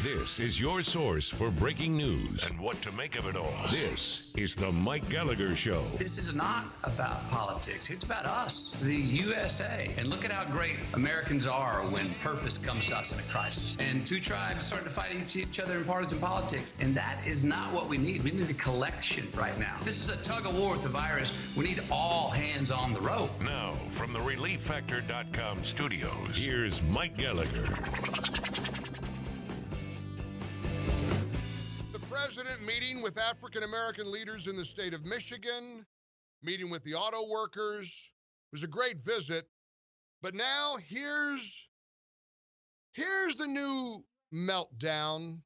This is your source for breaking news and what to make of it all. This is the Mike Gallagher Show. This is not about politics. It's about us, the USA. And look at how great Americans are when purpose comes to us in a crisis. And two tribes start to fight each other in partisan politics. And that is not what we need. We need a collection right now. This is a tug of war with the virus. We need all hands on the rope. Now, from the ReliefFactor.com studios, here's Mike Gallagher. The president meeting with African-American leaders in the state of Michigan, meeting with the auto workers. It was a great visit. But now here's the new meltdown.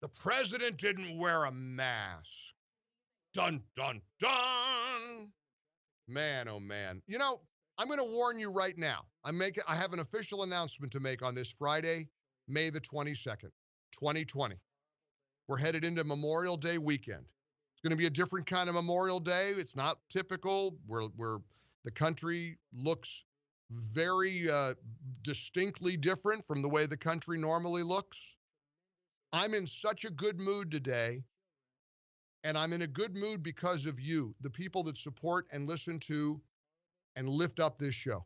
The president didn't wear a mask. Dun, dun, dun. Man, oh man. You know, I'm going to warn you right now. I have an official announcement to make on this Friday, May the 22nd, 2020. We're headed into Memorial Day weekend. It's going to be a different kind of Memorial Day. It's not typical. The country looks very distinctly different from the way the country normally looks. I'm in such a good mood today, and I'm in a good mood because of you, the people that support and listen to and lift up this show.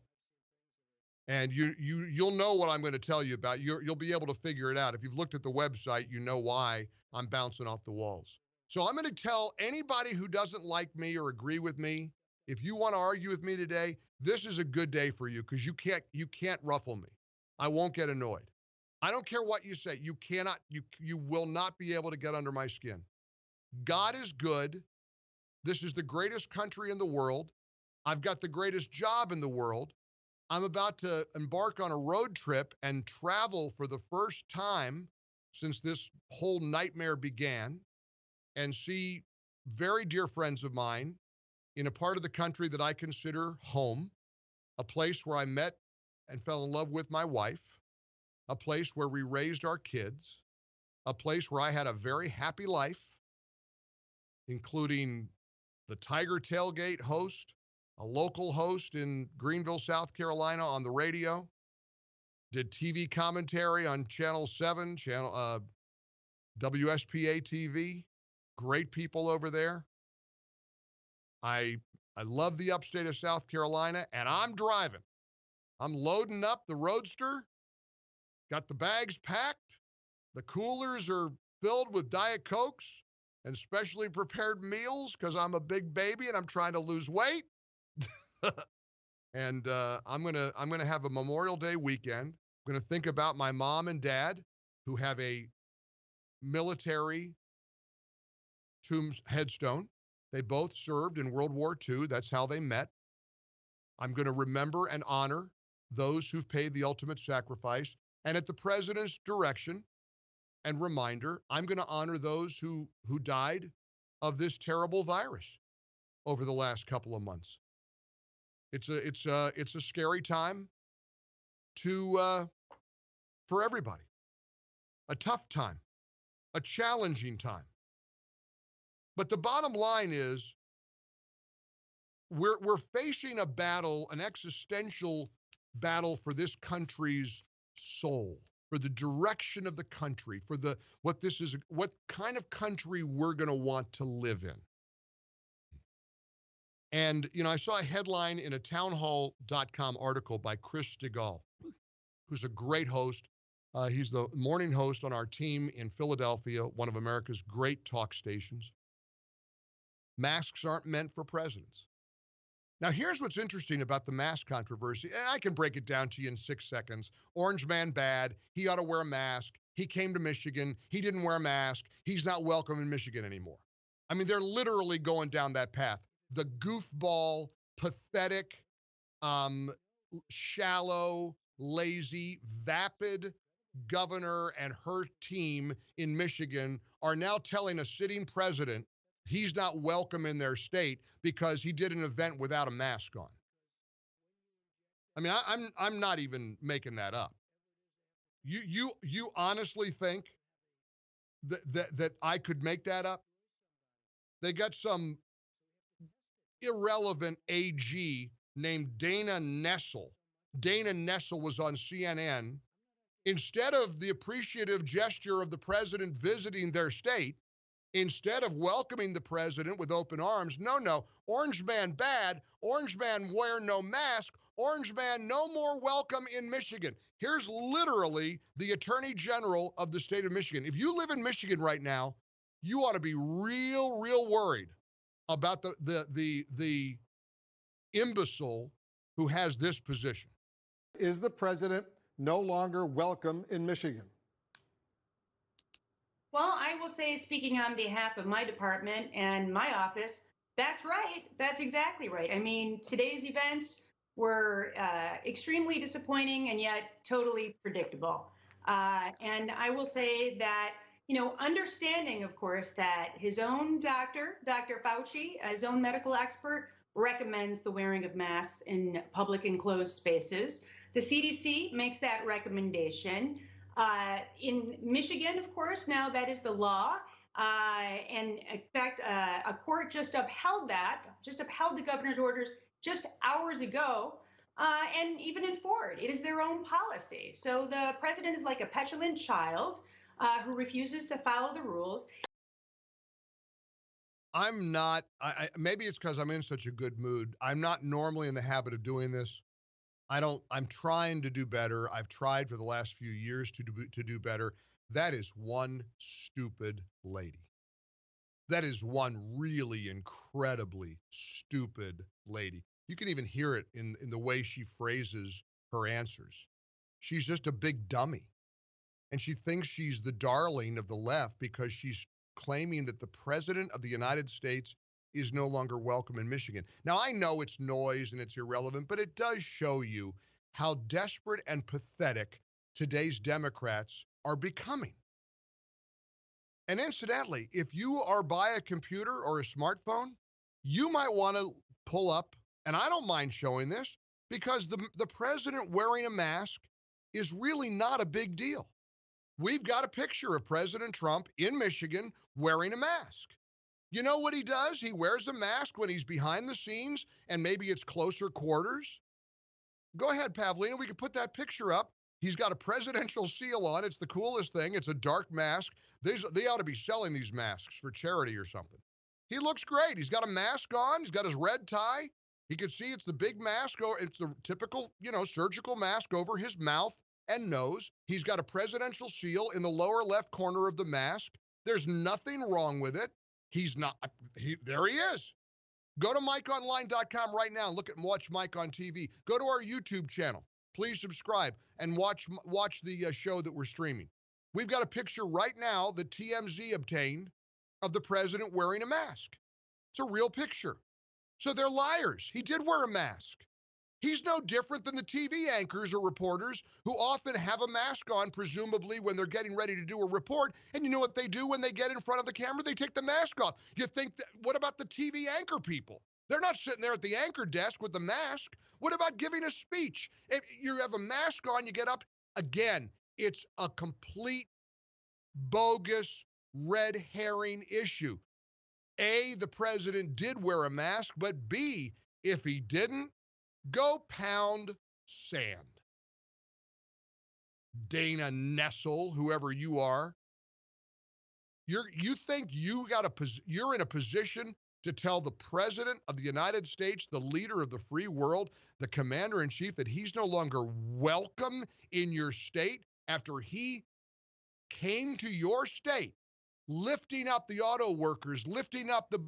And you'll know what I'm going to tell you about. You'll be able to figure it out. If you've looked at the website, you know why I'm bouncing off the walls. So I'm going to tell anybody who doesn't like me or agree with me, if you want to argue with me today, this is a good day for you because you can't ruffle me. I won't get annoyed. I don't care what you say. You will not be able to get under my skin. God is good. This is the greatest country in the world. I've got the greatest job in the world. I'm about to embark on a road trip and travel for the first time since this whole nightmare began and see very dear friends of mine in a part of the country that I consider home, a place where I met and fell in love with my wife, a place where we raised our kids, a place where I had a very happy life, including the Tiger Tailgate host, a local host in Greenville, South Carolina on the radio, did TV commentary on Channel 7, WSPA TV. Great people over there. I love the upstate of South Carolina, and I'm driving. I'm loading up the Roadster, got the bags packed. The coolers are filled with Diet Cokes and specially prepared meals because I'm a big baby and I'm trying to lose weight. And I'm gonna have a Memorial Day weekend. I'm gonna think about my mom and dad who have a military headstone. They both served in World War II. That's how they met. I'm gonna remember and honor those who've paid the ultimate sacrifice. And at the president's direction and reminder, I'm gonna honor those who died of this terrible virus over the last couple of months. It's a scary time for everybody. A tough time, a challenging time. But the bottom line is we're facing a battle, an existential battle for this country's soul, for the direction of the country, for what kind of country we're going to want to live in. And, I saw a headline in a townhall.com article by Chris Stigall, who's a great host. He's the morning host on our team in Philadelphia, one of America's great talk stations. Masks aren't meant for presidents. Now, here's what's interesting about the mask controversy, and I can break it down to you in 6 seconds. Orange man bad. He ought to wear a mask. He came to Michigan. He didn't wear a mask. He's not welcome in Michigan anymore. I mean, they're literally going down that path. The goofball, pathetic, shallow, lazy, vapid governor and her team in Michigan are now telling a sitting president he's not welcome in their state because he did an event without a mask on. I mean, I'm not even making that up. You honestly think that I could make that up? They got some irrelevant AG named Dana Nessel. Dana Nessel was on CNN Instead of the appreciative gesture of the president visiting their state, instead of welcoming the president with open arms, no, orange man bad, orange man wear no mask, orange man no more welcome in Michigan. Here's literally the Attorney General of the state of Michigan. If you live in Michigan right now, you ought to be real worried about the imbecile who has this position. Is the president no longer welcome in Michigan? Well, I will say, speaking on behalf of my department and my office, that's right. That's exactly right. I mean, today's events were extremely disappointing and yet totally predictable. And I will say that, understanding, of course, that his own doctor, Dr. Fauci, his own medical expert, recommends the wearing of masks in public enclosed spaces. The CDC makes that recommendation. In Michigan, of course, now that is the law. And in fact, a court just upheld the governor's orders just hours ago. And even in Ford, it is their own policy. So the president is like a petulant child who refuses to follow the rules. I'm not, maybe it's because I'm in such a good mood. I'm not normally in the habit of doing this. I'm trying to do better. I've tried for the last few years to do better. That is one stupid lady. That is one really incredibly stupid lady. You can even hear it in the way she phrases her answers. She's just a big dummy. And she thinks she's the darling of the left because she's claiming that the president of the United States is no longer welcome in Michigan. Now, I know it's noise and it's irrelevant, but it does show you how desperate and pathetic today's Democrats are becoming. And incidentally, if you are by a computer or a smartphone, you might want to pull up, and I don't mind showing this, because the president wearing a mask is really not a big deal. We've got a picture of President Trump in Michigan wearing a mask. You know what he does? He wears a mask when he's behind the scenes and maybe it's closer quarters. Go ahead, Pavlina. We can put that picture up. He's got a presidential seal on. It's the coolest thing. It's a dark mask. They ought to be selling these masks for charity or something. He looks great. He's got a mask on. He's got his red tie. He can see it's the big mask. It's the typical, surgical mask over his mouth and nose. He's got a presidential seal in the lower left corner of the mask. There's nothing wrong with it. He's not, there he is. Go to MikeOnline.com right now and watch Mike on TV. Go to our YouTube channel. Please subscribe and watch the show that we're streaming. We've got a picture right now that TMZ obtained of the president wearing a mask. It's a real picture. So they're liars. He did wear a mask. He's no different than the TV anchors or reporters who often have a mask on, presumably when they're getting ready to do a report. And you know what they do when they get in front of the camera? They take the mask off. You think, what about the TV anchor people? They're not sitting there at the anchor desk with the mask. What about giving a speech? If you have a mask on, you get up. Again, it's a complete bogus red herring issue. A, the president did wear a mask, but B, if he didn't, go pound sand. Dana Nessel, whoever you are, you think you're in a position to tell the president of the United States, the leader of the free world, the commander-in-chief, that he's no longer welcome in your state after he came to your state, lifting up the auto workers, lifting up the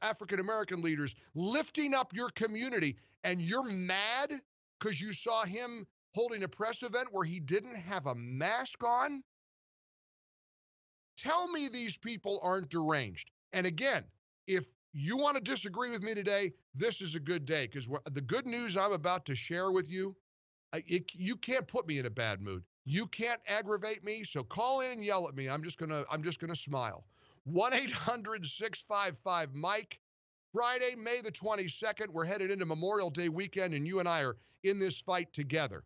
African-American leaders, lifting up your community, and you're mad because you saw him holding a press event where he didn't have a mask on? Tell me these people aren't deranged. And again, if you want to disagree with me today, this is a good day, because the good news I'm about to share with you, you can't put me in a bad mood. You can't aggravate me, so call in and yell at me. I'm just gonna smile. 1-800-655-MIKE. Friday, May the 22nd, we're headed into Memorial Day weekend, and you and I are in this fight together.